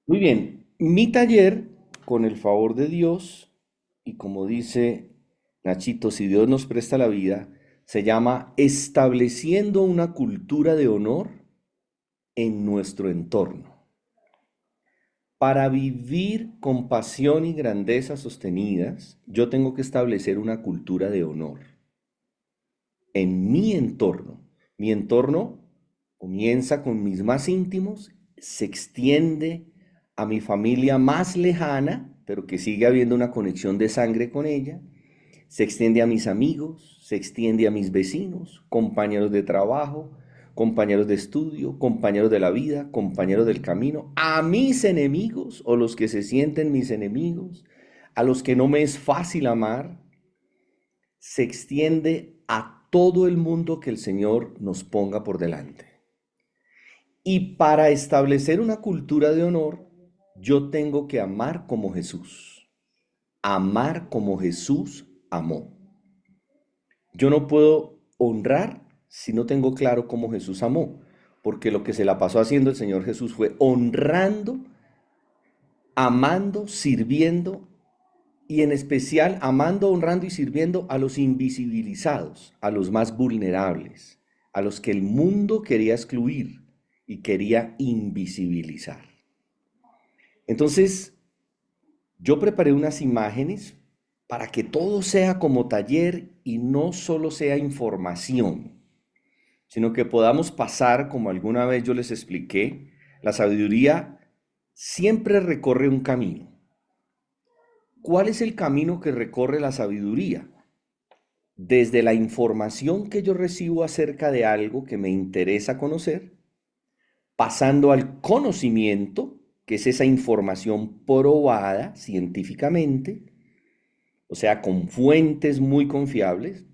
Muy bien, mi taller, con el favor de Dios, y como dice Nachito, si Dios nos presta la vida, se llama Estableciendo una cultura de honor en nuestro entorno. Para vivir con pasión y grandeza sostenidas, yo tengo que establecer una cultura de honor en mi entorno. Mi entorno comienza con mis más íntimos, se extiende a mi familia más lejana, pero que sigue habiendo una conexión de sangre con ella, se extiende a mis amigos, se extiende a mis vecinos, compañeros de trabajo, compañeros de estudio, compañeros de la vida, compañeros del camino, a mis enemigos o los que se sienten mis enemigos, a los que no me es fácil amar, se extiende a todo el mundo que el Señor nos ponga por delante. Y para establecer una cultura de honor, yo tengo que amar como Jesús. Amar como Jesús amó. Yo no puedo honrar si no tengo claro cómo Jesús amó, porque lo que se la pasó haciendo el Señor Jesús fue honrando, amando, sirviendo y en especial amando, honrando y sirviendo a los invisibilizados, a los más vulnerables, a los que el mundo quería excluir y quería invisibilizar. Entonces, yo preparé unas imágenes para que todo sea como taller y no solo sea información, sino que podamos pasar, como alguna vez yo les expliqué, la sabiduría siempre recorre un camino. ¿Cuál es el camino que recorre la sabiduría? Desde la información que yo recibo acerca de algo que me interesa conocer, pasando al conocimiento, que es esa información probada científicamente, o sea, con fuentes muy confiables,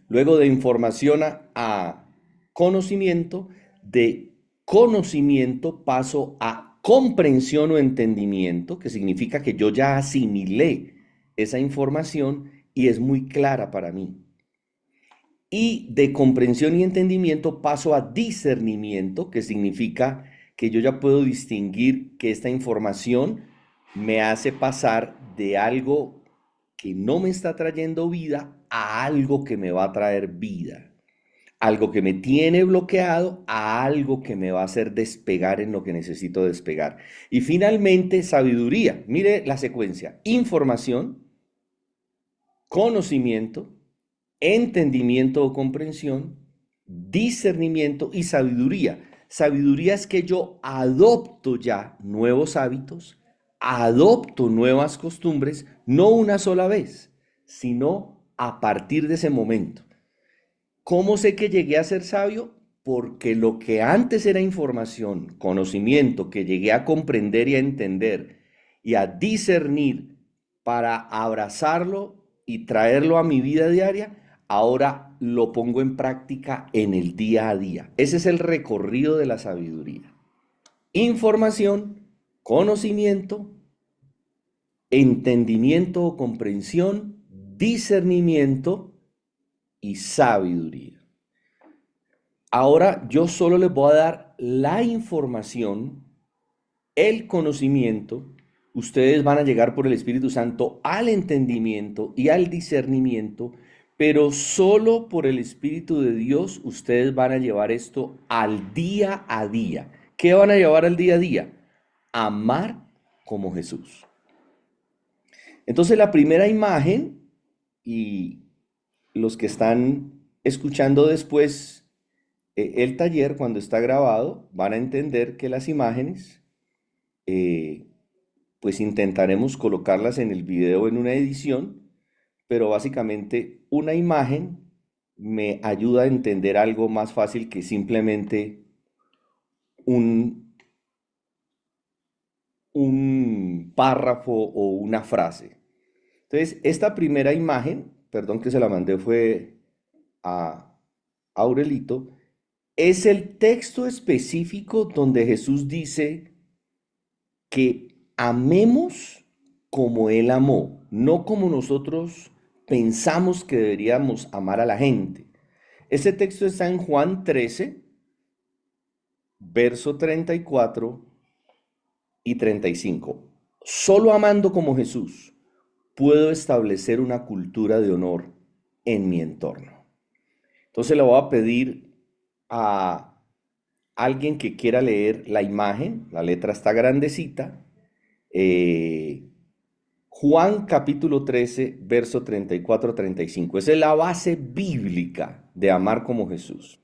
luego de información a conocimiento, de conocimiento paso a comprensión o entendimiento, que significa que yo ya asimilé esa información y es muy clara para mí. Y de comprensión y entendimiento paso a discernimiento, que significa que yo ya puedo distinguir que esta información me hace pasar de algo que no me está trayendo vida a algo que me va a traer vida. Algo que me tiene bloqueado a algo que me va a hacer despegar en lo que necesito despegar. Y finalmente, sabiduría. Mire la secuencia. Información, conocimiento, entendimiento o comprensión, discernimiento y sabiduría. Sabiduría es que yo adopto ya nuevos hábitos, adopto nuevas costumbres, no una sola vez, sino a partir de ese momento. ¿Cómo sé que llegué a ser sabio? Porque lo que antes era información, conocimiento, que llegué a comprender y a entender y a discernir para abrazarlo y traerlo a mi vida diaria, ahora lo pongo en práctica en el día a día. Ese es el recorrido de la sabiduría. Información, conocimiento, entendimiento o comprensión, discernimiento y sabiduría. Ahora yo solo les voy a dar la información, el conocimiento. Ustedes van a llegar por el Espíritu Santo al entendimiento y al discernimiento, pero solo por el Espíritu de Dios ustedes van a llevar esto al día a día. ¿Qué van a llevar al día a día? Amar como Jesús. Entonces la primera imagen, y los que están escuchando después el taller, cuando está grabado, van a entender que las imágenes, eh, pues intentaremos colocarlas en el video en una edición, pero básicamente una imagen me ayuda a entender algo más fácil que simplemente un, un párrafo o una frase. Entonces, esta primera imagen, perdón que se la mandé fue a Aurelito, es el texto específico donde Jesús dice que amemos como Él amó, no como nosotros pensamos que deberíamos amar a la gente. Ese texto está en Juan 13, verso 34 y 35. Solo amando como Jesús puedo establecer una cultura de honor en mi entorno. Entonces le voy a pedir a alguien que quiera leer la imagen, la letra está grandecita, eh, Juan capítulo 13, verso 34-35. Esa es la base bíblica de amar como Jesús.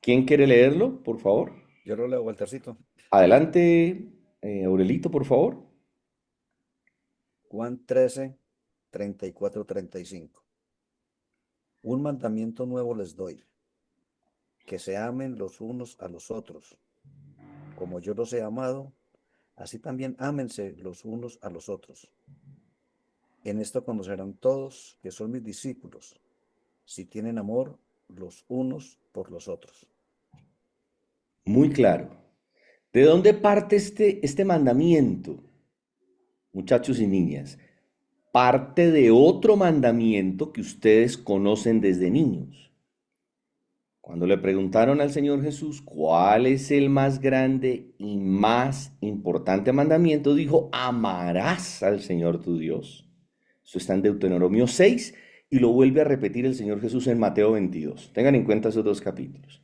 ¿Quién quiere leerlo, por favor? Yo lo leo, Waltercito. Adelante, Aurelito, por favor. Juan 13, 34, 35. Un mandamiento nuevo les doy, que se amen los unos a los otros. Como yo los he amado, así también ámense los unos a los otros. En esto conocerán todos que son mis discípulos, si tienen amor los unos por los otros. Muy claro. ¿De dónde parte este mandamiento, muchachos y niñas? Parte de otro mandamiento que ustedes conocen desde niños. Cuando le preguntaron al Señor Jesús cuál es el más grande y más importante mandamiento, dijo, amarás al Señor tu Dios. Eso está en Deuteronomio 6 y lo vuelve a repetir el Señor Jesús en Mateo 22. Tengan en cuenta esos dos capítulos.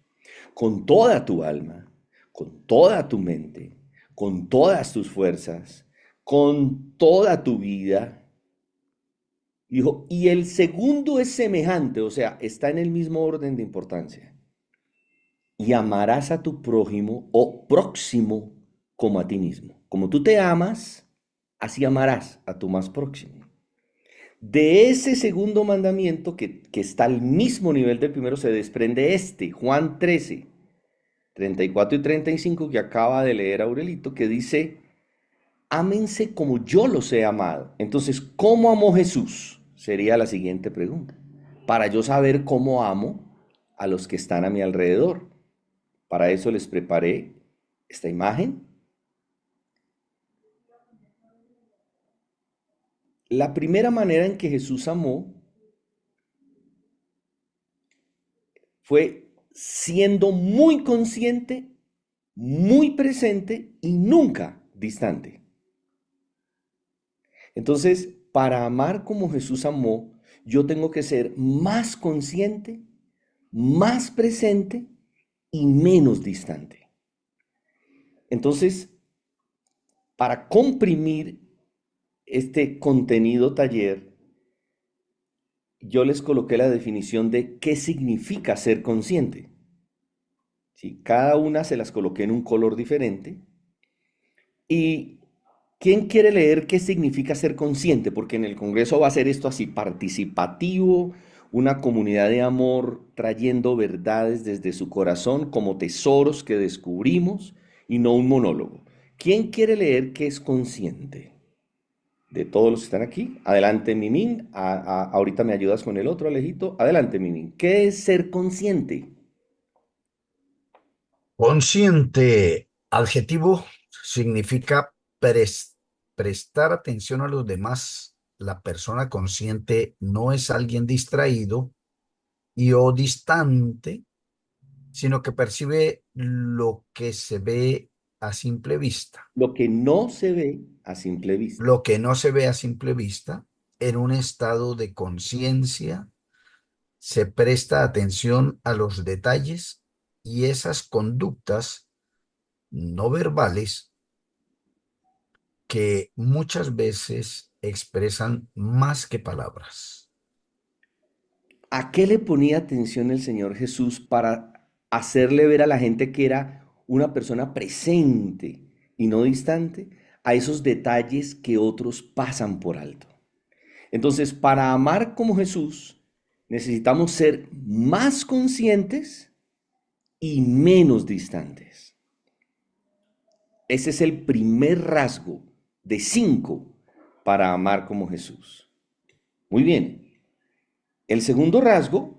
Con toda tu alma, con toda tu mente, con todas tus fuerzas, con toda tu vida. Dijo, y el segundo es semejante, o sea, está en el mismo orden de importancia. Y amarás a tu prójimo o próximo como a ti mismo. Como tú te amas, así amarás a tu más próximo. De ese segundo mandamiento que está al mismo nivel del primero se desprende Juan 13, 34 y 35 que acaba de leer Aurelito, que dice, ámense como yo los he amado. Entonces, ¿cómo amó Jesús? Sería la siguiente pregunta. Para yo saber cómo amo a los que están a mi alrededor. Para eso les preparé esta imagen. La primera manera en que Jesús amó fue siendo muy consciente, muy presente y nunca distante. Entonces, para amar como Jesús amó, yo tengo que ser más consciente, más presente y menos distante. Entonces, para comprimir este contenido taller, yo les coloqué la definición de qué significa ser consciente. ¿Sí? Cada una se las coloqué en un color diferente. ¿Y quién quiere leer qué significa ser consciente? Porque en el Congreso va a ser esto así, participativo, una comunidad de amor trayendo verdades desde su corazón como tesoros que descubrimos y no un monólogo. ¿Quién quiere leer qué es consciente? De todos los que están aquí. Adelante, Mimín. Ahorita me ayudas con el otro, Alejito. Adelante, Mimín. ¿Qué es ser consciente? Consciente, adjetivo, significa prestar atención a los demás. La persona consciente no es alguien distraído y o distante, sino que percibe lo que se ve a simple vista. Lo que no se ve a simple vista. Lo que no se ve a simple vista, en un estado de conciencia, se presta atención a los detalles y esas conductas no verbales que muchas veces expresan más que palabras. ¿A qué le ponía atención el Señor Jesús para hacerle ver a la gente que era una persona presente y no distante a esos detalles que otros pasan por alto? Entonces, para amar como Jesús, necesitamos ser más conscientes y menos distantes. Ese es el primer rasgo de 5 para amar como Jesús. Muy bien. El segundo rasgo,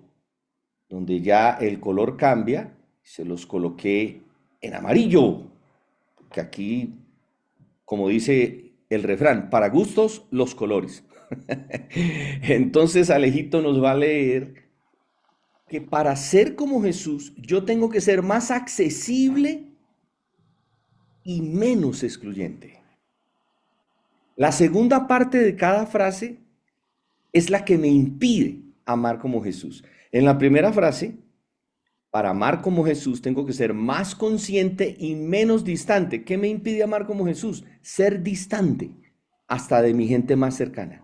donde ya el color cambia, se los coloqué en amarillo, que aquí, como dice el refrán, para gustos los colores. Entonces Alejito nos va a leer que para ser como Jesús, yo tengo que ser más accesible y menos excluyente. La segunda parte de cada frase es la que me impide amar como Jesús. En la primera frase, para amar como Jesús tengo que ser más consciente y menos distante. ¿Qué me impide amar como Jesús? Ser distante hasta de mi gente más cercana.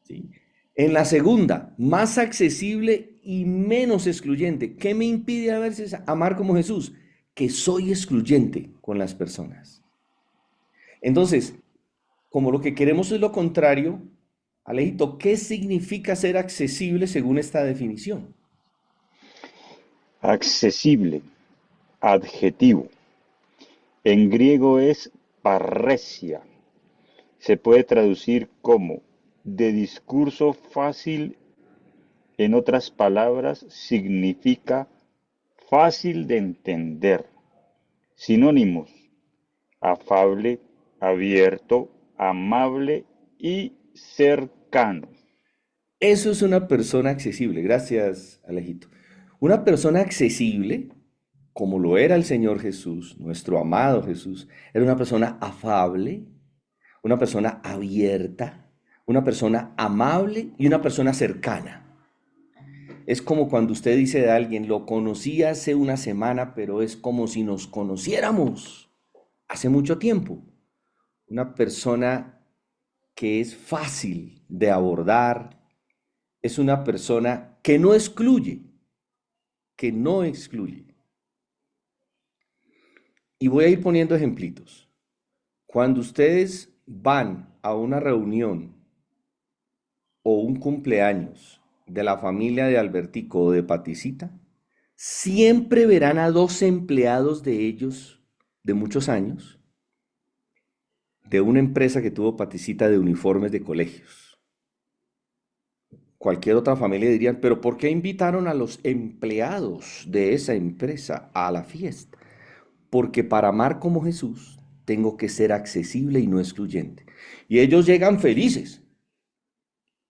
¿Sí? En la segunda, más accesible y menos excluyente. ¿Qué me impide a veces amar como Jesús? Que soy excluyente con las personas. Entonces, como lo que queremos es lo contrario, Alejito, ¿qué significa ser accesible según esta definición? Accesible, adjetivo. En griego es parresia. Se puede traducir como de discurso fácil. En otras palabras, significa fácil de entender. Sinónimos: afable, abierto, amable y cercano. Eso es una persona accesible. Gracias, Alejito. Una persona accesible, como lo era el Señor Jesús, nuestro amado Jesús, era una persona afable, una persona abierta, una persona amable y una persona cercana. Es como cuando usted dice de alguien, lo conocí hace una semana, pero es como si nos conociéramos hace mucho tiempo. Una persona que es fácil de abordar, es una persona que no excluye, que no excluye. Y voy a ir poniendo ejemplitos. Cuando ustedes van a una reunión o un cumpleaños de la familia de Albertico o de Paticita, siempre verán a dos empleados de ellos de muchos años, de una empresa que tuvo Paticita de uniformes de colegios. Cualquier otra familia dirían, pero ¿por qué invitaron a los empleados de esa empresa a la fiesta? Porque para amar como Jesús tengo que ser accesible y no excluyente. Y ellos llegan felices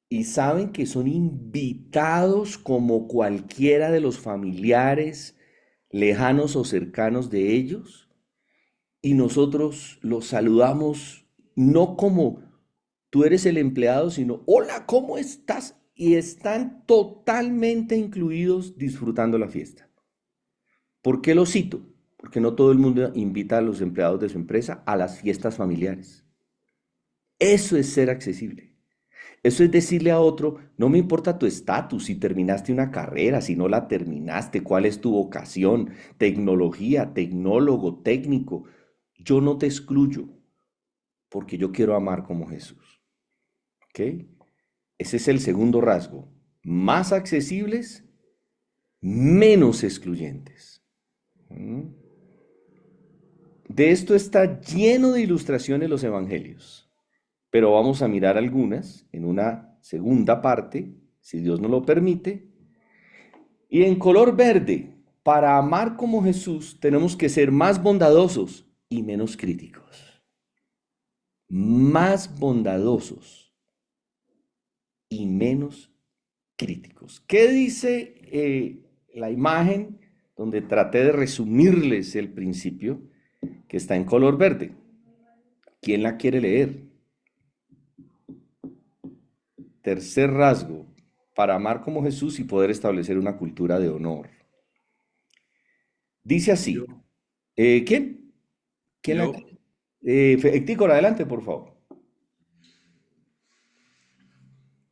y saben que son invitados como cualquiera de los familiares lejanos o cercanos de ellos, y nosotros los saludamos no como tú eres el empleado, sino hola, ¿cómo estás? Y están totalmente incluidos disfrutando la fiesta. ¿Por qué lo cito? Porque no todo el mundo invita a los empleados de su empresa a las fiestas familiares. Eso es ser accesible. Eso es decirle a otro, no me importa tu estatus, si terminaste una carrera, si no la terminaste, cuál es tu vocación, tecnología, tecnólogo, técnico. Yo no te excluyo porque yo quiero amar como Jesús. ¿Ok? Ese es el segundo rasgo. Más accesibles, menos excluyentes. ¿Mm? De esto está lleno de ilustraciones los evangelios, pero vamos a mirar algunas en una segunda parte, si Dios nos lo permite. Y en color verde, para amar como Jesús tenemos que ser más bondadosos y menos críticos. Más bondadosos y menos críticos. ¿Qué dice la imagen donde traté de resumirles el principio que está en color verde? ¿Quién la quiere leer? Tercer rasgo, para amar como Jesús y poder establecer una cultura de honor. Dice así. Yo, ¿Quién? ¿Quién la yo, quiere? Héctor, adelante, por favor.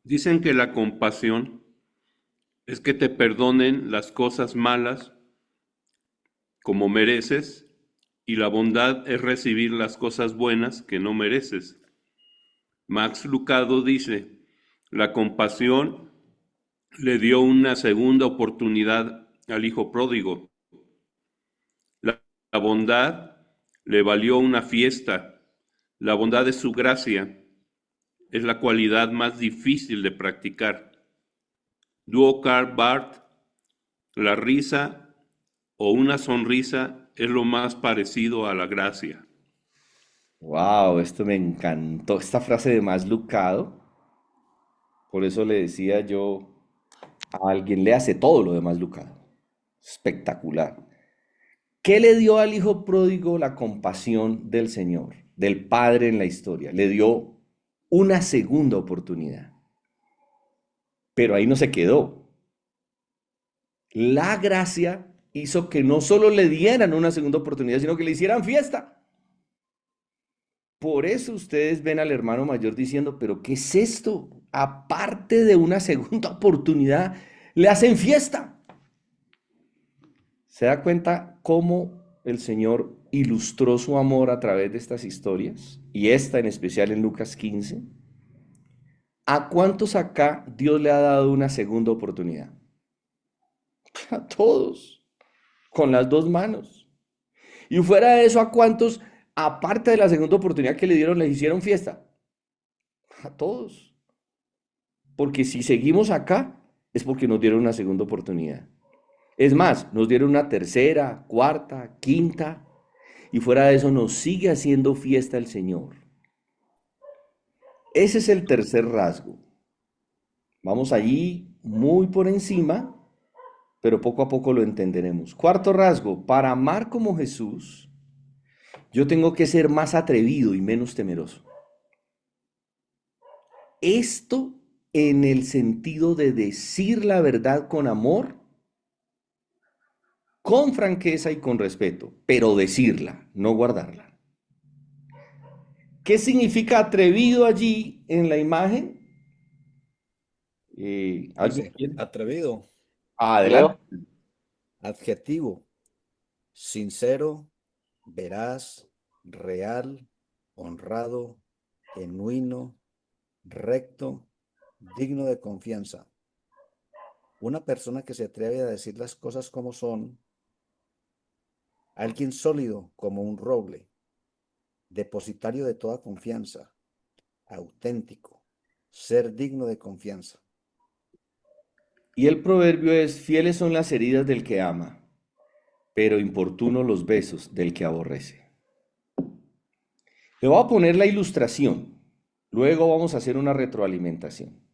dicen que la compasión es que te perdonen las cosas malas como mereces, y la bondad es recibir las cosas buenas que no mereces. Max Lucado dice, la compasión le dio una segunda oportunidad al hijo pródigo. La bondad le valió una fiesta. La bondad es su gracia. Es la cualidad más difícil de practicar. Duo Karl Barth, la risa o una sonrisa es lo más parecido a la gracia. Wow, esto me encantó. Esta frase de más Lucado. Por eso le decía yo a alguien, le hace todo lo demás Lucado. Espectacular. ¿Qué le dio al hijo pródigo la compasión del Señor? del Padre en la historia. Le dio una segunda oportunidad. Pero ahí no se quedó. La gracia hizo que no solo le dieran una segunda oportunidad, sino que le hicieran fiesta. Por eso ustedes ven al hermano mayor diciendo, pero ¿qué es esto? Aparte de una segunda oportunidad, le hacen fiesta. ¿Se da cuenta cómo el Señor ilustró su amor a través de estas historias? Y esta en especial en Lucas 15. ¿A cuántos acá Dios le ha dado una segunda oportunidad? A todos, con las dos manos. Y fuera de eso, ¿a cuántos, aparte de la segunda oportunidad que le dieron, les hicieron fiesta? A todos. Porque si seguimos acá, es porque nos dieron una segunda oportunidad. Es más, nos dieron una tercera, cuarta, quinta, y fuera de eso nos sigue haciendo fiesta el Señor. Ese es el tercer rasgo. Vamos allí muy por encima, pero poco a poco lo entenderemos. Cuarto rasgo, para amar como Jesús, yo tengo que ser más atrevido y menos temeroso. Esto en el sentido de decir la verdad con amor, con franqueza y con respeto, pero decirla, no guardarla. ¿Qué significa atrevido allí en la imagen? ¿Alguien Dice, quiere? atrevido, Adelante. adjetivo, sincero, veraz, real, honrado, genuino, recto, digno de confianza. Una persona que se atreve a decir las cosas como son, alguien sólido como un roble, depositario de toda confianza, auténtico, ser digno de confianza. Y el proverbio es, fieles son las heridas del que ama, pero importunos los besos del que aborrece. Le voy a poner la ilustración, luego vamos a hacer una retroalimentación.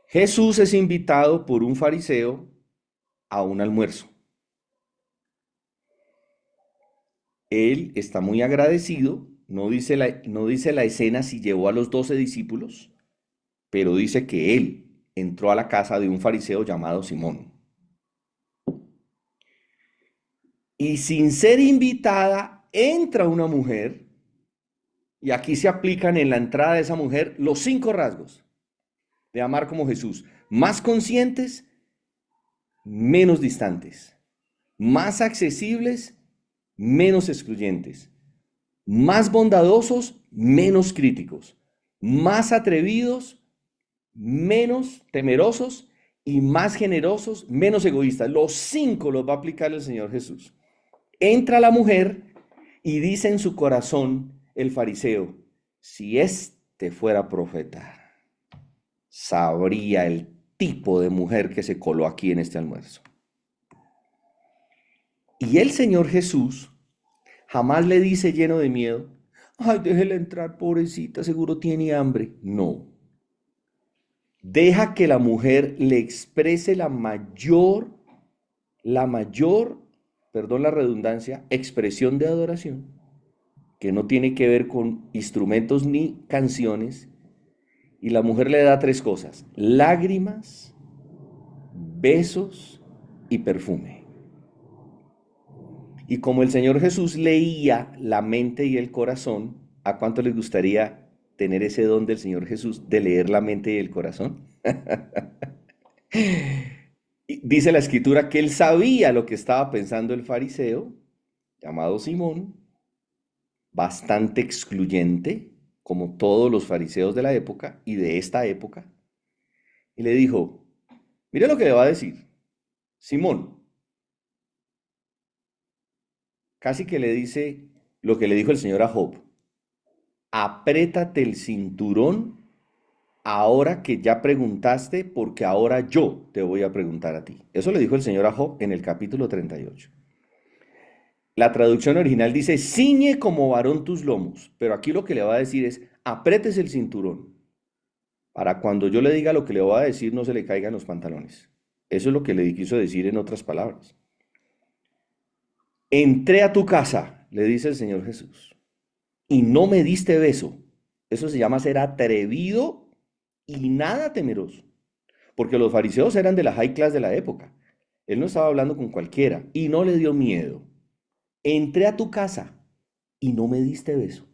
Jesús es invitado por un fariseo a un almuerzo. Él está muy agradecido, no dice la escena si llevó a los 12 discípulos, pero dice que él entró a la casa de un fariseo llamado Simón. Y sin ser invitada, entra una mujer, y aquí se aplican en la entrada de esa mujer los 5 rasgos de amar como Jesús. Más conscientes, menos distantes. Más accesibles, menos excluyentes. Más bondadosos, menos críticos. Más atrevidos, menos temerosos. Y más generosos, menos egoístas. Los 5 los va a aplicar el Señor Jesús. Entra la mujer y dice en su corazón el fariseo, si este fuera profeta, sabría el tipo de mujer que se coló aquí en este almuerzo. Y el Señor Jesús jamás le dice lleno de miedo, ay, déjela entrar, pobrecita, seguro tiene hambre. No. Deja que la mujer le exprese la mayor, perdón la redundancia, expresión de adoración, que no tiene que ver con instrumentos ni canciones, y la mujer le da 3 cosas, lágrimas, besos y perfume. Y como el Señor Jesús leía la mente y el corazón, ¿a cuánto les gustaría tener ese don del Señor Jesús de leer la mente y el corazón? Dice la escritura que él sabía lo que estaba pensando el fariseo, llamado Simón, bastante excluyente, como todos los fariseos de la época y de esta época, y le dijo, mira lo que le va a decir, Simón, casi que le dice lo que le dijo el Señor a Job, apriétate el cinturón ahora que ya preguntaste, porque ahora yo te voy a preguntar a ti. Eso le dijo el Señor a Job en el capítulo 38. La traducción original dice, ciñe como varón tus lomos, pero aquí lo que le va a decir es, apretes el cinturón, para cuando yo le diga lo que le voy a decir no se le caigan los pantalones. Eso es lo que le quiso decir en otras palabras. Entré a tu casa, le dice el Señor Jesús, y no me diste beso. Eso se llama ser atrevido y nada temeroso. Porque los fariseos eran de la high class de la época. Él no estaba hablando con cualquiera y no le dio miedo. Entré a tu casa y no me diste beso.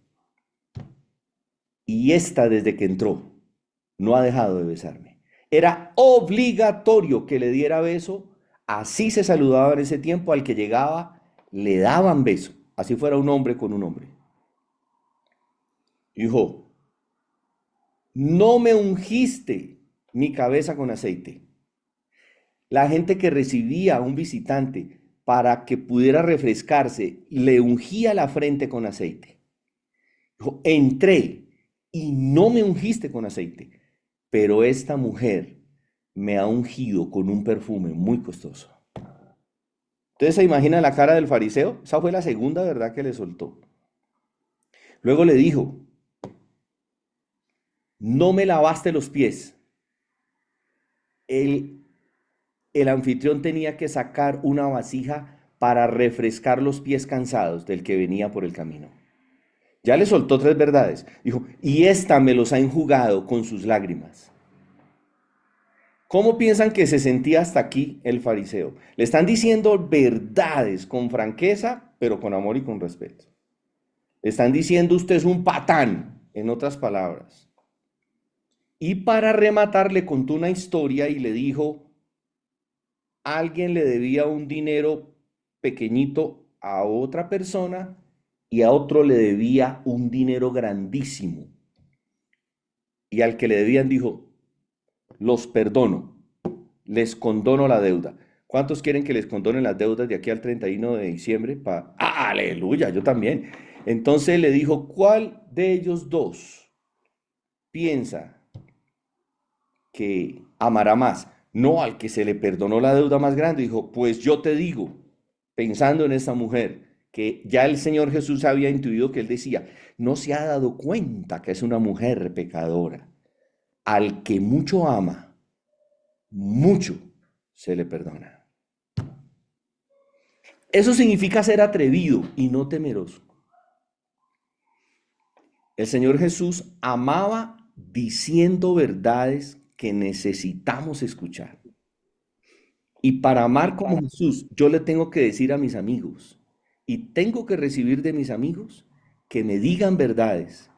Y esta desde que entró no ha dejado de besarme. Era obligatorio que le diera beso. Así se saludaba en ese tiempo. Al que llegaba le daban beso. Así fuera un hombre con un hombre. Dijo, no me ungiste mi cabeza con aceite. La gente que recibía a un visitante para que pudiera refrescarse, le ungía la frente con aceite. Dijo, entré y no me ungiste con aceite, pero esta mujer me ha ungido con un perfume muy costoso. Entonces se imagina la cara del fariseo. Esa fue la segunda verdad que le soltó. Luego le dijo, no me lavaste los pies. El anfitrión tenía que sacar una vasija para refrescar los pies cansados del que venía por el camino. Ya le soltó 3 verdades. Dijo, y esta me los ha enjugado con sus lágrimas. ¿Cómo piensan que se sentía hasta aquí el fariseo? Le están diciendo verdades con franqueza, pero con amor y con respeto. Le están diciendo, usted es un patán, en otras palabras. Y para rematar le contó una historia y le dijo, alguien le debía un dinero pequeñito a otra persona y a otro le debía un dinero grandísimo. Y al que le debían dijo, los perdono, les condono la deuda. ¿Cuántos quieren que les condonen las deudas de aquí al 31 de diciembre? ¡Ah, aleluya! Yo también. Entonces le dijo, ¿cuál de ellos dos piensa que amará más? No al que se le perdonó la deuda más grande. Dijo, pues yo te digo, pensando en esta mujer, que ya el Señor Jesús había intuido que él decía, no se ha dado cuenta que es una mujer pecadora. Al que mucho ama, mucho se le perdona. Eso significa ser atrevido y no temeroso. El Señor Jesús amaba diciendo verdades que necesitamos escuchar. Y para amar como Jesús, yo le tengo que decir a mis amigos, y tengo que recibir de mis amigos que me digan verdades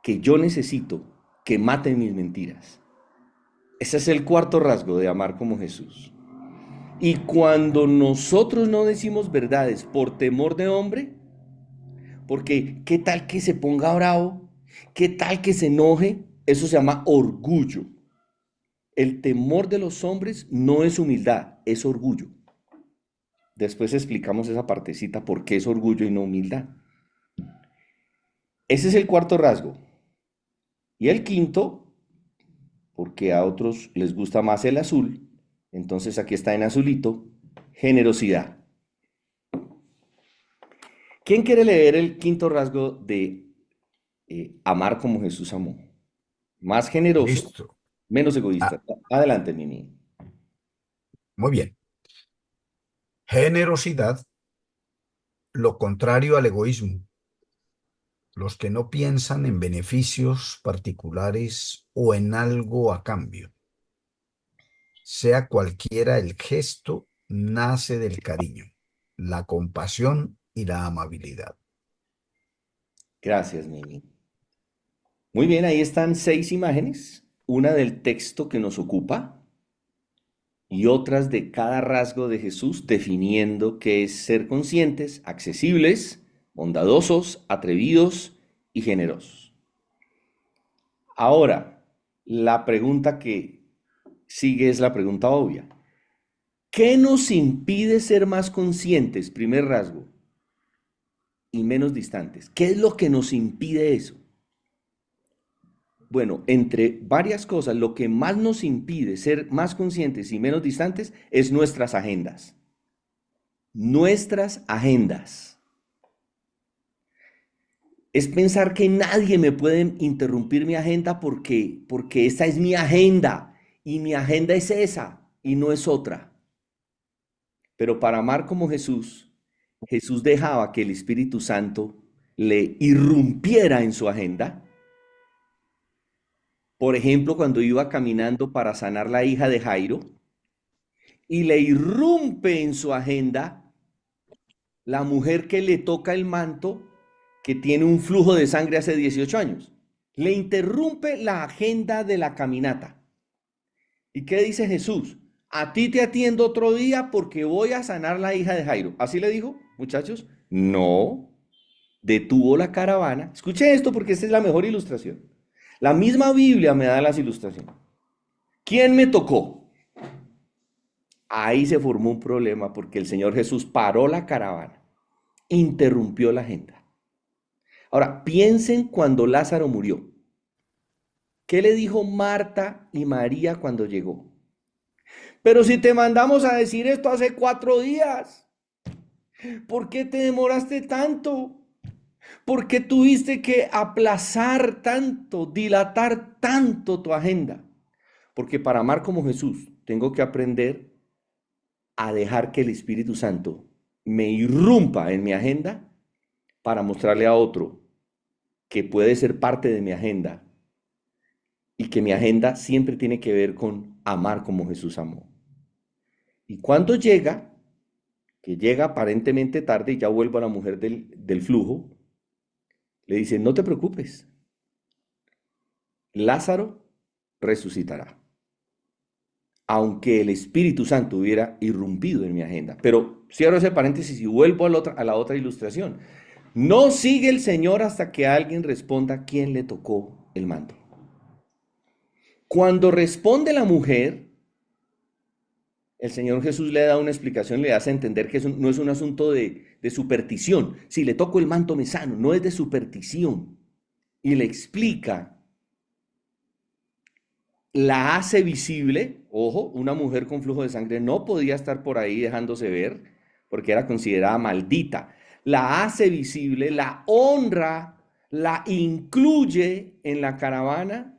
que yo necesito, que maten mis mentiras. Ese es el cuarto rasgo de amar como Jesús. Y cuando nosotros no decimos verdades por temor de hombre, porque qué tal que se ponga bravo, qué tal que se enoje, eso se llama orgullo. El temor de los hombres no es humildad, es orgullo. Después explicamos esa partecita, por qué es orgullo y no humildad. Ese es el cuarto rasgo. Y el quinto, porque a otros les gusta más el azul, entonces aquí está en azulito, generosidad. ¿Quién quiere leer el quinto rasgo de amar como Jesús amó? Más generoso, Listo. menos egoísta. Adelante, Mimi. Muy bien. Generosidad, lo contrario al egoísmo. Los que no piensan en beneficios particulares o en algo a cambio. Sea cualquiera el gesto, nace del cariño, la compasión y la amabilidad. Gracias, Mimi. Muy bien, ahí están 6 imágenes, una del texto que nos ocupa y otras de cada rasgo de Jesús definiendo qué es ser conscientes, accesibles, bondadosos, atrevidos y generosos. Ahora, la pregunta que sigue es la pregunta obvia. ¿Qué nos impide ser más conscientes, primer rasgo, y menos distantes? ¿Qué es lo que nos impide eso? Bueno, entre varias cosas, lo que más nos impide ser más conscientes y menos distantes es nuestras agendas. Nuestras agendas. Es pensar que nadie me puede interrumpir mi agenda porque esta es mi agenda y mi agenda es esa y no es otra. Pero para amar como Jesús, Jesús dejaba que el Espíritu Santo le irrumpiera en su agenda. Por ejemplo, cuando iba caminando para sanar la hija de Jairo y le irrumpe en su agenda la mujer que le toca el manto, que tiene un flujo de sangre hace 18 años. Le interrumpe la agenda de la caminata. ¿Y qué dice Jesús? A ti te atiendo otro día porque voy a sanar la hija de Jairo. ¿Así le dijo, muchachos? No. Detuvo la caravana. Escuche esto porque esta es la mejor ilustración. La misma Biblia me da las ilustraciones. ¿Quién me tocó? Ahí se formó un problema porque el Señor Jesús paró la caravana, interrumpió la agenda. Ahora, piensen cuando Lázaro murió. ¿Qué le dijo Marta y María cuando llegó? Pero si te mandamos a decir esto hace 4 días, ¿por qué te demoraste tanto? ¿Por qué tuviste que aplazar tanto, dilatar tanto tu agenda? Porque para amar como Jesús, tengo que aprender a dejar que el Espíritu Santo me irrumpa en mi agenda para mostrarle a otro que puede ser parte de mi agenda y que mi agenda siempre tiene que ver con amar como Jesús amó. Y cuando llega, que llega aparentemente tarde y ya vuelvo a la mujer del flujo, le dice, no te preocupes, Lázaro resucitará. Aunque el Espíritu Santo hubiera irrumpido en mi agenda. Pero cierro ese paréntesis y vuelvo a la otra ilustración. No sigue el Señor hasta que alguien responda quién le tocó el manto. Cuando responde la mujer, el Señor Jesús le da una explicación, le hace entender que no es un asunto de superstición. Si le toco el manto me sano, no es de superstición. Y le explica, la hace visible. Ojo, una mujer con flujo de sangre no podía estar por ahí dejándose ver porque era considerada maldita. La hace visible, la honra, la incluye en la caravana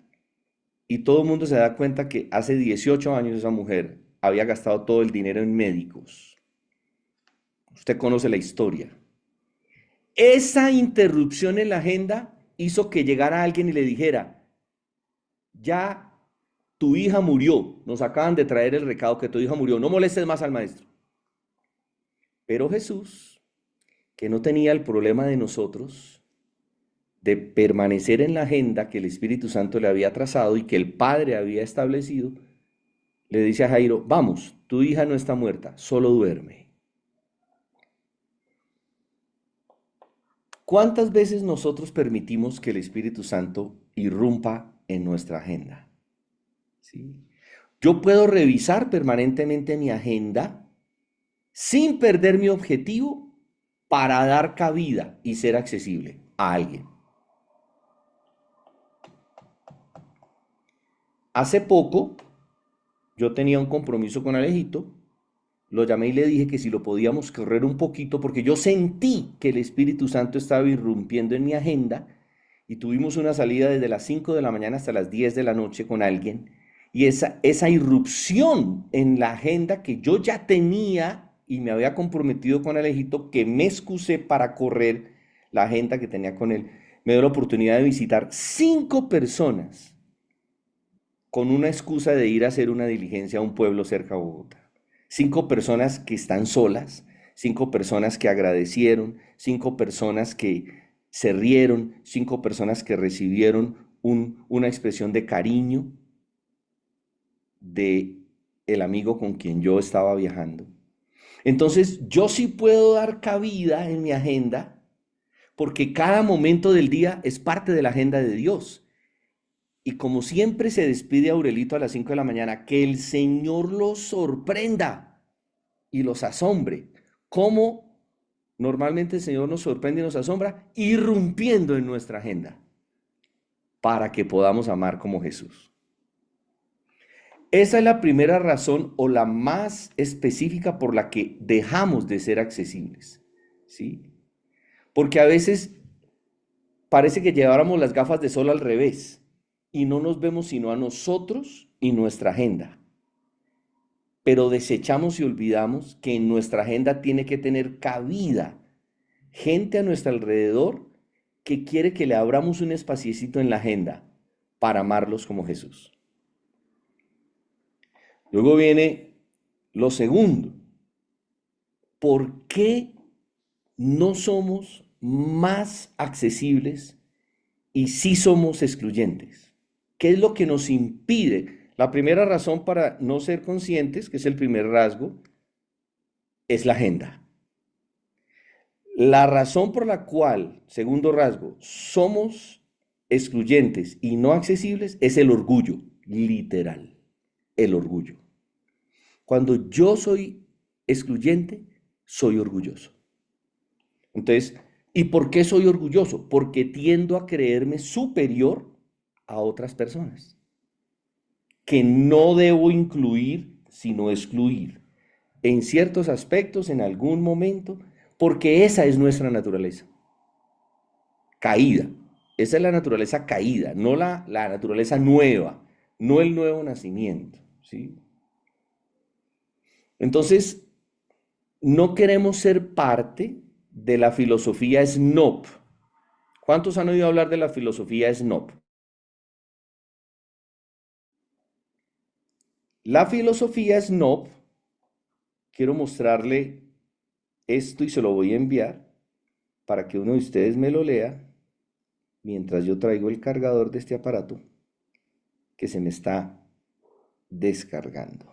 y todo el mundo se da cuenta que hace 18 años esa mujer había gastado todo el dinero en médicos. Usted conoce la historia. Esa interrupción en la agenda hizo que llegara alguien y le dijera, ya tu hija murió, nos acaban de traer el recado que tu hija murió, no molestes más al maestro. Pero Jesús, que no tenía el problema de nosotros, de permanecer en la agenda que el Espíritu Santo le había trazado y que el Padre había establecido, le dice a Jairo, vamos, tu hija no está muerta, solo duerme. ¿Cuántas veces nosotros permitimos que el Espíritu Santo irrumpa en nuestra agenda? ¿Sí? Yo puedo revisar permanentemente mi agenda sin perder mi objetivo para dar cabida y ser accesible a alguien. Hace poco yo tenía un compromiso con Alejito, lo llamé y le dije que si lo podíamos correr un poquito porque yo sentí que el Espíritu Santo estaba irrumpiendo en mi agenda y tuvimos una salida desde las 5 de la mañana hasta las 10 de la noche con alguien. Y esa irrupción en la agenda que yo ya tenía y me había comprometido con Alejito, que me excusé para correr la agenda que tenía con él, me dio la oportunidad de visitar 5 personas con una excusa de ir a hacer una diligencia a un pueblo cerca de Bogotá. 5 personas que están solas, 5 personas que agradecieron, 5 personas que se rieron, 5 personas que recibieron una expresión de cariño de el amigo con quien yo estaba viajando. Entonces, yo sí puedo dar cabida en mi agenda porque cada momento del día es parte de la agenda de Dios. Y como siempre se despide Aurelito a las 5 de la mañana, que el Señor los sorprenda y los asombre. ¿Cómo normalmente el Señor nos sorprende y nos asombra? Irrumpiendo en nuestra agenda para que podamos amar como Jesús. Esa es la primera razón o la más específica por la que dejamos de ser accesibles, ¿sí? Porque a veces parece que lleváramos las gafas de sol al revés y no nos vemos sino a nosotros y nuestra agenda. Pero desechamos y olvidamos que en nuestra agenda tiene que tener cabida gente a nuestro alrededor que quiere que le abramos un espaciecito en la agenda para amarlos como Jesús. Luego viene lo segundo. ¿Por qué no somos más accesibles y sí somos excluyentes? ¿Qué es lo que nos impide? La primera razón para no ser conscientes, que es el primer rasgo, es la agenda. La razón por la cual, segundo rasgo, somos excluyentes y no accesibles es el orgullo, literal, el orgullo. Cuando yo soy excluyente, soy orgulloso. Entonces, ¿y por qué soy orgulloso? Porque tiendo a creerme superior a otras personas, que no debo incluir, sino excluir, en ciertos aspectos, en algún momento, porque esa es nuestra naturaleza, caída. Esa es la naturaleza caída, no la naturaleza nueva, no el nuevo nacimiento, ¿sí? Entonces, no queremos ser parte de la filosofía snob. ¿Cuántos han oído hablar de la filosofía snob? La filosofía snob, quiero mostrarle esto y se lo voy a enviar para que uno de ustedes me lo lea mientras yo traigo el cargador de este aparato que se me está descargando.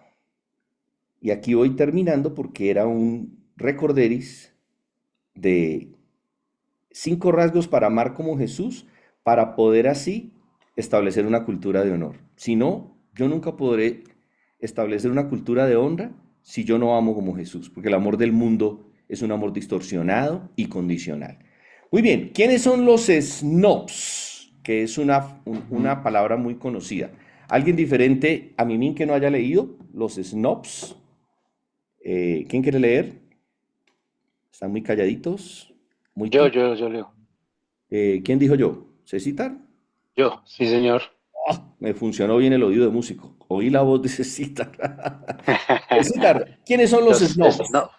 Y aquí voy terminando porque era un recorderis de 5 rasgos para amar como Jesús, para poder así establecer una cultura de honor. Si no, yo nunca podré establecer una cultura de honra si yo no amo como Jesús, porque el amor del mundo es un amor distorsionado y condicional. Muy bien, ¿quiénes son los snobs? Que es una palabra muy conocida. ¿Alguien diferente a Mimín que no haya leído los snobs? ¿Quién quiere leer? Están muy calladitos. Muy Yo tímidos. leo. ¿Quién dijo yo? ¿Cecitar? Yo, sí, señor. ¡Ah! Me funcionó bien el oído de músico. Oí la voz de Cecitar. Cecitar, ¿quiénes son los Los snobs? snob.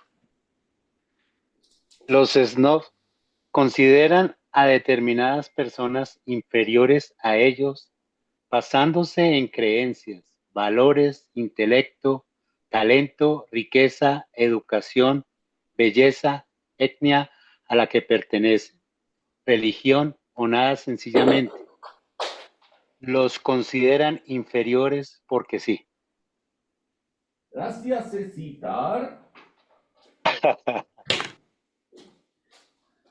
Los snob consideran a determinadas personas inferiores a ellos, basándose en creencias, valores, intelecto, talento, riqueza, educación, belleza, etnia a la que pertenecen, religión o nada sencillamente. Los consideran inferiores porque sí. Gracias, Cecitar.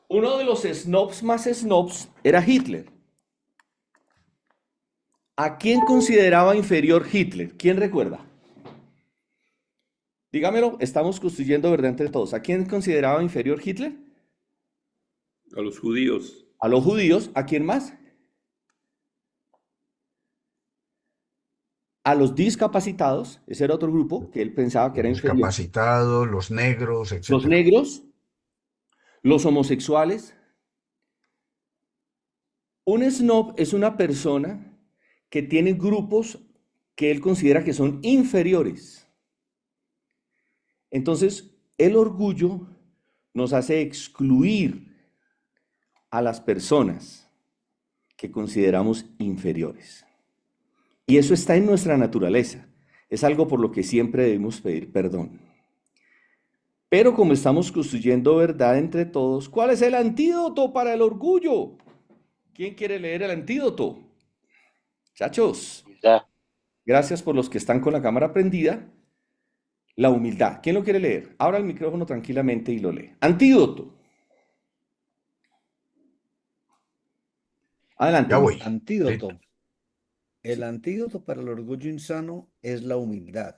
Uno de los snobs más snobs era Hitler. ¿A quién consideraba inferior Hitler? ¿Quién recuerda? Dígamelo, estamos construyendo verdad entre todos. ¿A quién consideraba inferior Hitler? A los judíos. A los judíos. ¿A quién más? A los discapacitados. Ese era otro grupo que él pensaba que Los era inferior. discapacitados, los negros, Los etcétera. negros, los homosexuales. Un snob es una persona que tiene grupos que él considera que son inferiores. Entonces, el orgullo nos hace excluir a las personas que consideramos inferiores. Y eso está en nuestra naturaleza. Es algo por lo que siempre debemos pedir perdón. Pero como estamos construyendo verdad entre todos, ¿cuál es el antídoto para el orgullo? ¿Quién quiere leer el antídoto? Chachos, Ya. gracias por los que están con la cámara prendida. La humildad. ¿Quién lo quiere leer? Abra el micrófono tranquilamente y lo lee. Antídoto. Adelante. Ya voy. Antídoto. Sí. El antídoto para el orgullo insano es la humildad.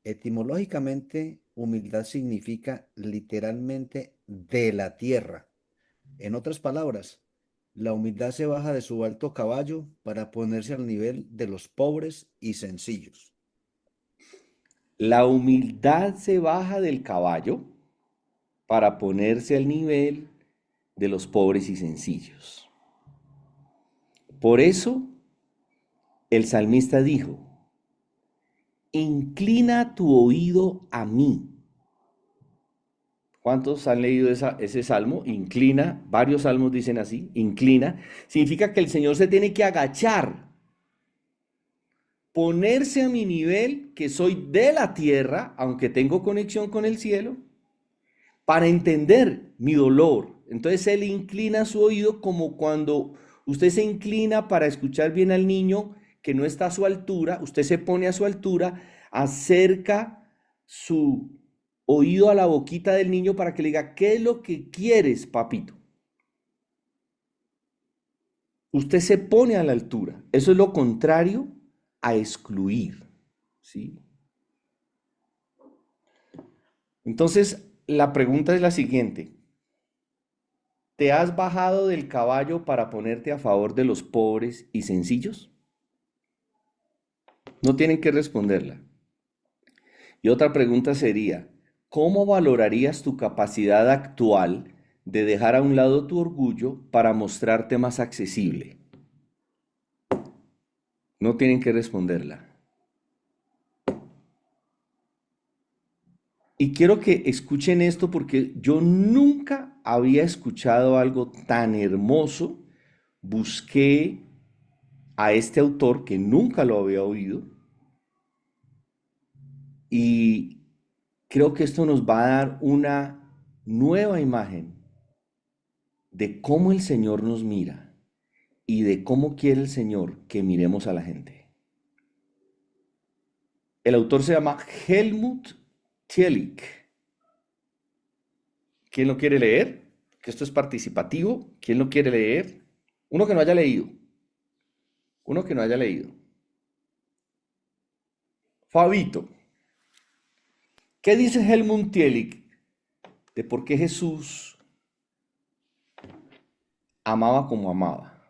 Etimológicamente, humildad significa literalmente de la tierra. En otras palabras, la humildad se baja de su alto caballo para ponerse al nivel de los pobres y sencillos. La humildad se baja del caballo para ponerse al nivel de los pobres y sencillos. Por eso, el salmista dijo, inclina tu oído a mí. ¿Cuántos han leído ese salmo? Inclina, varios salmos dicen así, inclina. Significa que el Señor se tiene que agachar, ponerse a mi nivel, que soy de la tierra, aunque tengo conexión con el cielo, para entender mi dolor. Entonces Él inclina su oído como cuando usted se inclina para escuchar bien al niño que no está a su altura, usted se pone a su altura, acerca su oído a la boquita del niño para que le diga, ¿qué es lo que quieres, papito? Usted se pone a la altura. Eso es lo contrario a excluir, ¿sí? Entonces, la pregunta es la siguiente. ¿Te has bajado del caballo para ponerte a favor de los pobres y sencillos? No tienen que responderla. Y otra pregunta sería, ¿cómo valorarías tu capacidad actual de dejar a un lado tu orgullo para mostrarte más accesible? No tienen que responderla. Y quiero que escuchen esto porque yo nunca había escuchado algo tan hermoso. Busqué a este autor que nunca lo había oído y creo que esto nos va a dar una nueva imagen de cómo el Señor nos mira y de cómo quiere el Señor que miremos a la gente. El autor se llama Helmut Tillich. ¿Quién lo quiere leer? Que esto es participativo. ¿Quién lo quiere leer? Uno que no haya leído. Uno que no haya leído. Fabito. ¿Qué dice Helmut Tillich de por qué Jesús amaba como amaba?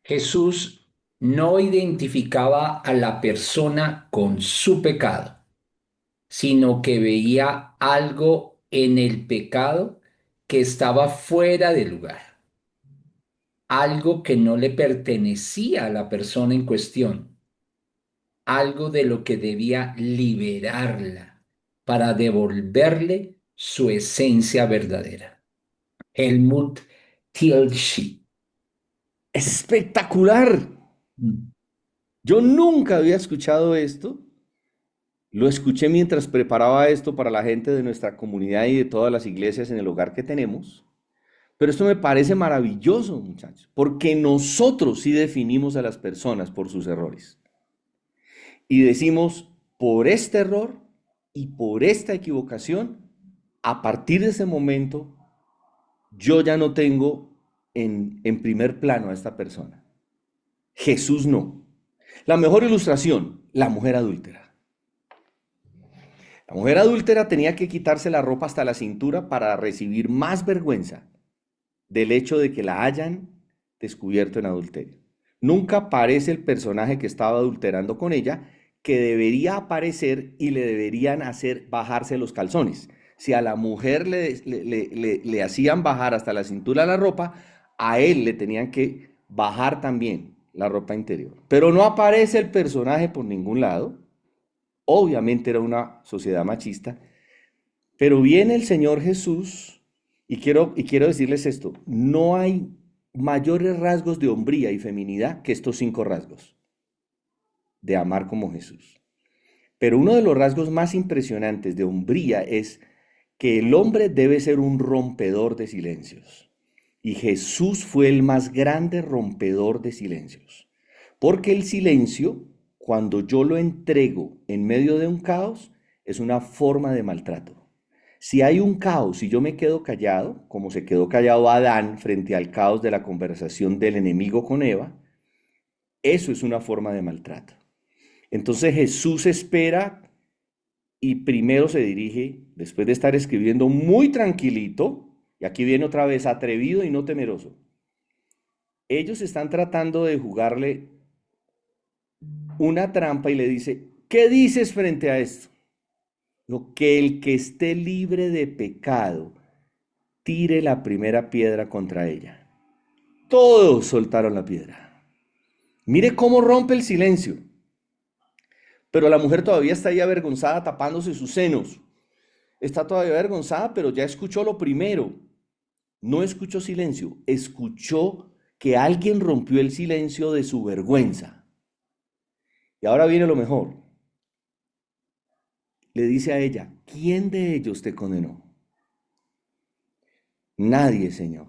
Jesús no identificaba a la persona con su pecado, sino que veía algo en el pecado que estaba fuera de lugar, algo que no le pertenecía a la persona en cuestión, algo de lo que debía liberarla para devolverle su esencia verdadera. Helmut Tillich. ¡Espectacular! Yo nunca había escuchado esto. Lo escuché mientras preparaba esto para la gente de nuestra comunidad y de todas las iglesias en el hogar que tenemos. Pero esto me parece maravilloso, muchachos, porque nosotros sí definimos a las personas por sus errores. Y decimos, por este error y por esta equivocación, a partir de ese momento, yo ya no tengo en primer plano a esta persona. Jesús no. La mejor ilustración, la mujer adúltera. La mujer adúltera tenía que quitarse la ropa hasta la cintura para recibir más vergüenza del hecho de que la hayan descubierto en adulterio. Nunca aparece el personaje que estaba adulterando con ella, que debería aparecer y le deberían hacer bajarse los calzones. Si a la mujer le hacían bajar hasta la cintura la ropa, a él le tenían que bajar también la ropa interior. Pero no aparece el personaje por ningún lado. Obviamente era una sociedad machista, pero viene el Señor Jesús y quiero decirles esto, no hay mayores rasgos de hombría y feminidad que estos 5 rasgos de amar como Jesús. Pero uno de los rasgos más impresionantes de hombría es que el hombre debe ser un rompedor de silencios. Y Jesús fue el más grande rompedor de silencios. Porque el silencio, cuando yo lo entrego en medio de un caos, es una forma de maltrato. Si hay un caos y yo me quedo callado, como se quedó callado Adán frente al caos de la conversación del enemigo con Eva, eso es una forma de maltrato. Entonces Jesús espera y primero se dirige, después de estar escribiendo muy tranquilito, y aquí viene otra vez, atrevido y no temeroso. Ellos están tratando de jugarle una trampa y le dice, ¿qué dices frente a esto? Lo que el que esté libre de pecado, tire la primera piedra contra ella. Todos soltaron la piedra. Mire cómo rompe el silencio. Pero la mujer todavía está ahí avergonzada tapándose sus senos. está todavía avergonzada, pero ya escuchó lo primero. No escuchó silencio, escuchó que alguien rompió el silencio de su vergüenza. Y ahora viene lo mejor. Le dice a ella, ¿quién de ellos te condenó? Nadie, Señor.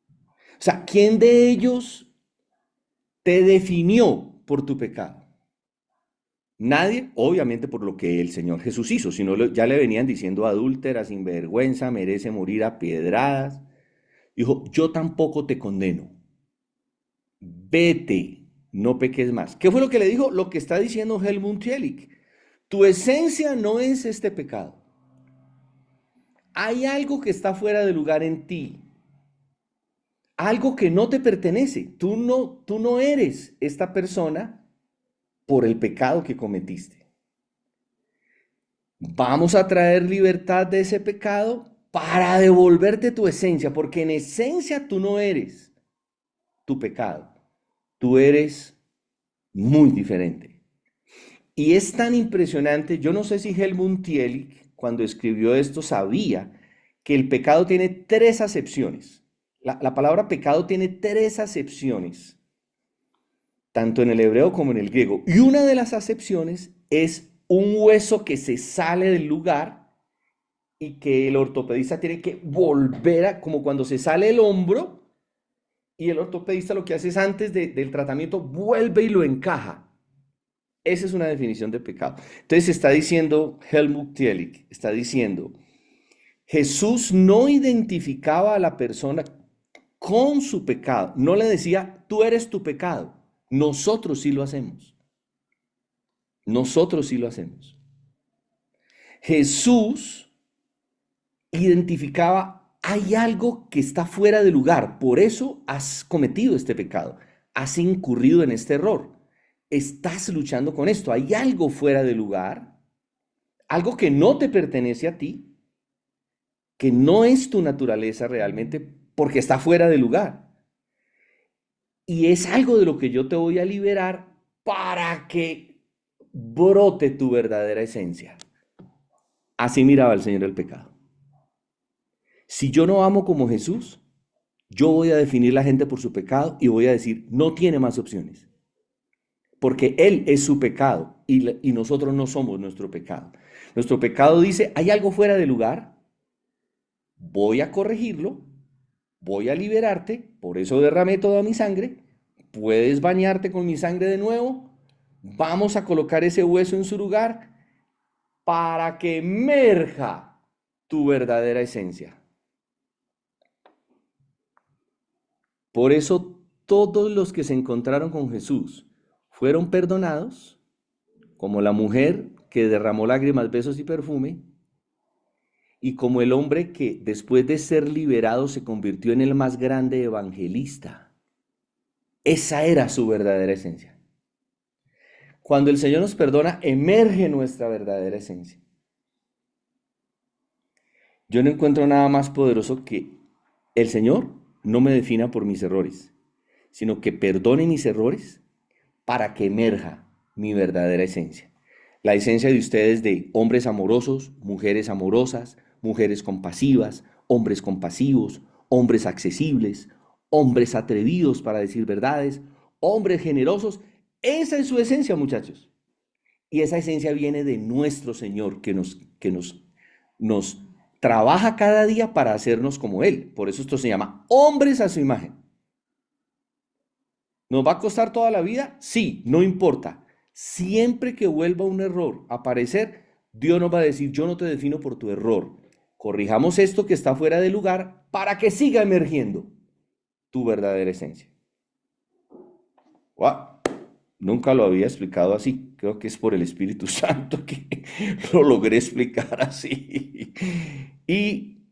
O sea, ¿quién de ellos te definió por tu pecado? Nadie, obviamente por lo que el Señor Jesús hizo, sino ya le venían diciendo adúltera, sinvergüenza, merece morir a piedradas. Dijo, yo tampoco te condeno. Vete, no peques más. ¿Qué fue lo que le dijo? Lo que está diciendo Helmut Thielicke. Tu esencia no es este pecado. Hay algo que está fuera de lugar en ti. Algo que no te pertenece. Tú no eres esta persona por el pecado que cometiste. Vamos a traer libertad de ese pecado para devolverte tu esencia, porque en esencia tú no eres tu pecado. Tú eres muy diferente. Y es tan impresionante, yo no sé si Helmut Thielicke, cuando escribió esto, sabía que el pecado tiene tres acepciones. La palabra pecado tiene tres acepciones, tanto en el hebreo como en el griego. Y una de las acepciones es un hueso que se sale del lugar y que el ortopedista tiene que volver a, como cuando se sale el hombro, y el ortopedista lo que hace es antes del tratamiento, vuelve y lo encaja. Esa es una definición de pecado. Entonces está diciendo Helmut Thielicke, está diciendo, Jesús no identificaba a la persona con su pecado. No le decía, tú eres tu pecado. Nosotros sí lo hacemos. Nosotros sí lo hacemos. Jesús identificaba, hay algo que está fuera de lugar, por eso has cometido este pecado, has incurrido en este error, estás luchando con esto, hay algo fuera de lugar, algo que no te pertenece a ti, que no es tu naturaleza realmente, porque está fuera de lugar. Y es algo de lo que yo te voy a liberar para que brote tu verdadera esencia. Así miraba el Señor el pecado. Si yo no amo como Jesús, yo voy a definir la gente por su pecado y voy a decir, no tiene más opciones. Porque Él es su pecado y nosotros no somos nuestro pecado. Nuestro pecado dice, hay algo fuera de lugar, voy a corregirlo, voy a liberarte, por eso derramé toda mi sangre, puedes bañarte con mi sangre de nuevo, vamos a colocar ese hueso en su lugar para que emerja tu verdadera esencia. Por eso todos los que se encontraron con Jesús fueron perdonados, como la mujer que derramó lágrimas, besos y perfume, y como el hombre que después de ser liberado se convirtió en el más grande evangelista. Esa era su verdadera esencia. Cuando el Señor nos perdona, emerge nuestra verdadera esencia. Yo no encuentro nada más poderoso que el Señor no me defina por mis errores, sino que perdone mis errores para que emerja mi verdadera esencia. La esencia de ustedes de hombres amorosos, mujeres amorosas, mujeres compasivas, hombres compasivos, hombres accesibles, hombres atrevidos para decir verdades, hombres generosos. Esa es su esencia, muchachos. Y esa esencia viene de nuestro Señor que nos trabaja cada día para hacernos como Él. Por eso esto se llama hombres a su imagen. ¿Nos va a costar toda la vida? Sí, no importa. Siempre que vuelva un error a aparecer, Dios nos va a decir, yo no te defino por tu error. Corrijamos esto que está fuera de lugar para que siga emergiendo tu verdadera esencia. ¡Wow! Nunca lo había explicado así. Creo que es por el Espíritu Santo que lo logré explicar así. Y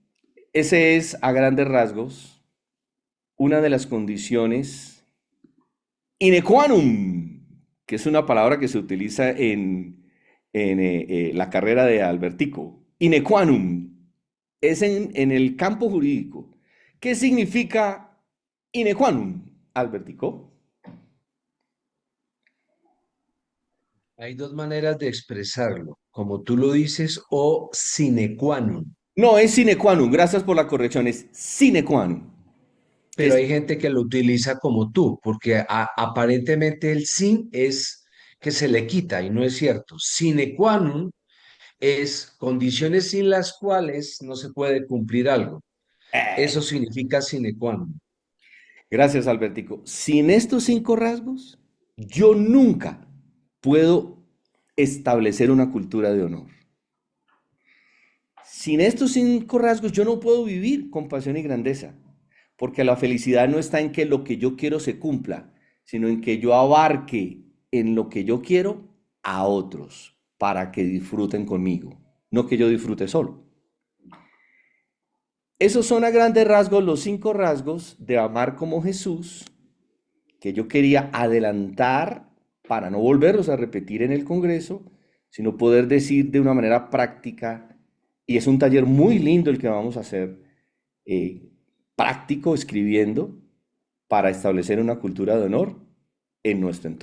ese es, a grandes rasgos, una de las condiciones ine quanum, que es una palabra que se utiliza en la carrera de Albertico. Ine quanum es en el campo jurídico. ¿Qué significa ine quanum, Albertico? Hay dos maneras de expresarlo. como tú lo dices, o sine qua non. No, es sine qua non, gracias por la corrección, es sine qua non. Pero hay gente que lo utiliza como tú, porque aparentemente el sin es que se le quita y no es cierto. Sine qua non es condiciones sin las cuales no se puede cumplir algo. Eso significa sine qua non. Gracias, Albertico. Sin estos 5 rasgos, yo nunca puedo establecer una cultura de honor. Sin estos 5 rasgos, yo no puedo vivir con pasión y grandeza, porque la felicidad no está en que lo que yo quiero se cumpla, sino en que yo abarque en lo que yo quiero a otros para que disfruten conmigo, no que yo disfrute solo. Esos son a grandes rasgos los 5 rasgos de amar como Jesús, que yo quería adelantar para no volverlos a repetir en el Congreso, sino poder decir de una manera práctica, y es un taller muy lindo el que vamos a hacer, práctico, escribiendo, para establecer una cultura de honor en nuestro entorno.